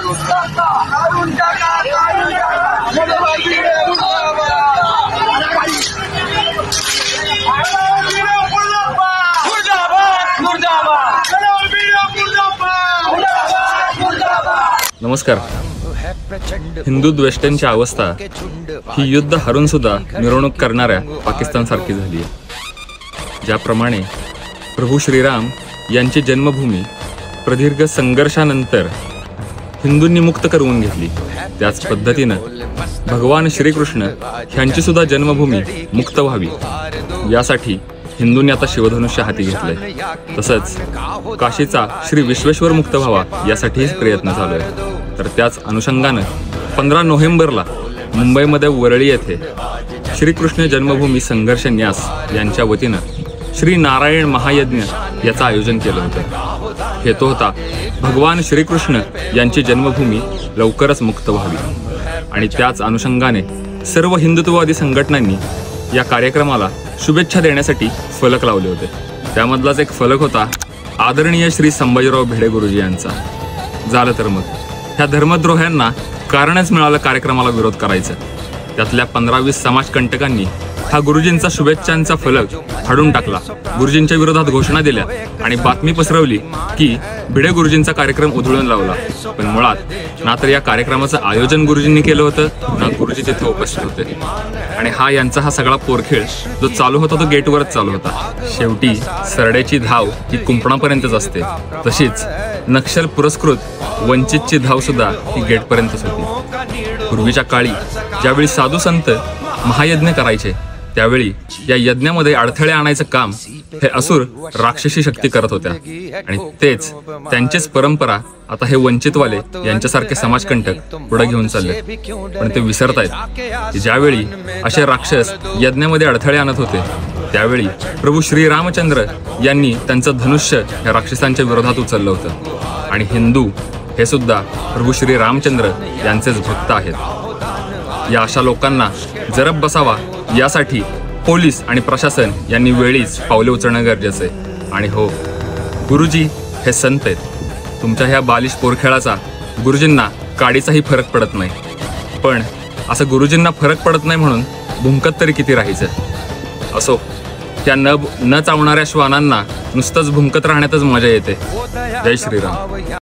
नमस्कार. हिंदू द्वेष्टांची अवस्था ही युद्ध हरून सुद्धा मिरवणूक करणाऱ्या पाकिस्तान सारखी झाली आहे. ज्याप्रमाणे प्रभू श्रीराम यांची जन्मभूमी प्रदीर्घ संघर्षानंतर हिंदूंनी मुक्त करवून घेतली, त्याच पद्धतीनं भगवान श्रीकृष्ण यांची सुद्धा जन्मभूमी मुक्त व्हावी यासाठी हिंदूंनी आता शिवधनुष्य हाती घेतलंय. तसंच काशीचा श्री विश्वेश्वर मुक्त व्हावा यासाठीच प्रयत्न चालू आहे. तर त्याच अनुषंगानं 15 नोव्हेंबरला मुंबईमध्ये वरळी येथे श्रीकृष्ण जन्मभूमी संघर्ष न्यास यांच्या वतीनं श्री नारायण महायज्ञ याचं आयोजन केलं होतं. हेतू होता भगवान श्रीकृष्ण यांची जन्मभूमी लवकरच मुक्त व्हावी. आणि त्याच अनुषंगाने सर्व हिंदुत्ववादी संघटनांनी या कार्यक्रमाला शुभेच्छा देण्यासाठी फलक लावले होते. त्यामधलाच एक फलक होता आदरणीय श्री संभाजीराव भिडे गुरुजी यांचा. झालं तर मग ह्या धर्मद्रोह्यांना कारणच मिळालं कार्यक्रमाला विरोध करायचं. त्यातल्या 15-20 समाजकंटकांनी हा गुरुजींचा शुभेच्छांचा फलक फाडून टाकला, गुरुजींच्या विरोधात घोषणा दिल्या आणि बातमी पसरवली की भिडे गुरुजींचा कार्यक्रम उधळून लावला. पण मुळात ना तर या कार्यक्रमाचं आयोजन गुरुजींनी केलं होतं, ना गुरुजी तिथे उपस्थित होते. आणि यांचा हा सगळा पोरखेळ जो चालू होता तो गेटवरच चालू होता. शेवटी सरड्याची धाव ही कुंपणापर्यंतच असते, तशीच नक्षल पुरस्कृत वंचितची धाव सुद्धा ही गेटपर्यंतच होती. पूर्वीच्या काळी ज्यावेळी साधू संत महायज्ञ करायचे त्यावेळी या यज्ञामध्ये अडथळे आणायचं काम हे असुर राक्षसी शक्ती करत होत्या. आणि तेच त्यांचीच परंपरा आता हे वंचितवाले यांच्यासारखे समाजकंटक पुढे घेऊन चालले. पण ते विसरतायत की ज्यावेळी असे राक्षस यज्ञामध्ये अडथळे आणत होते त्यावेळी प्रभू श्रीरामचंद्र यांनी त्यांचं धनुष्य या राक्षसांच्या विरोधात उचललं होतं. आणि हिंदू हे सुद्धा प्रभू श्री रामचंद्र यांचेच भक्त आहेत. या अशा लोकांना जरब बसावा यासाठी पोलीस आणि प्रशासन यांनी वेळीच पावले उचलणं गरजेचं आहे. आणि हो, गुरुजी हे संत आहेत. तुमच्या ह्या बालिश पोरखेळाचा गुरुजींना काडीचाही फरक पडत नाही. पण असं गुरुजींना फरक पडत नाही म्हणून भुंकत तरी किती राहायचं. असो, त्या न चावणाऱ्या श्वानांना नुसतंच भुंकत राहण्यातच मजा येते. जय श्रीराम.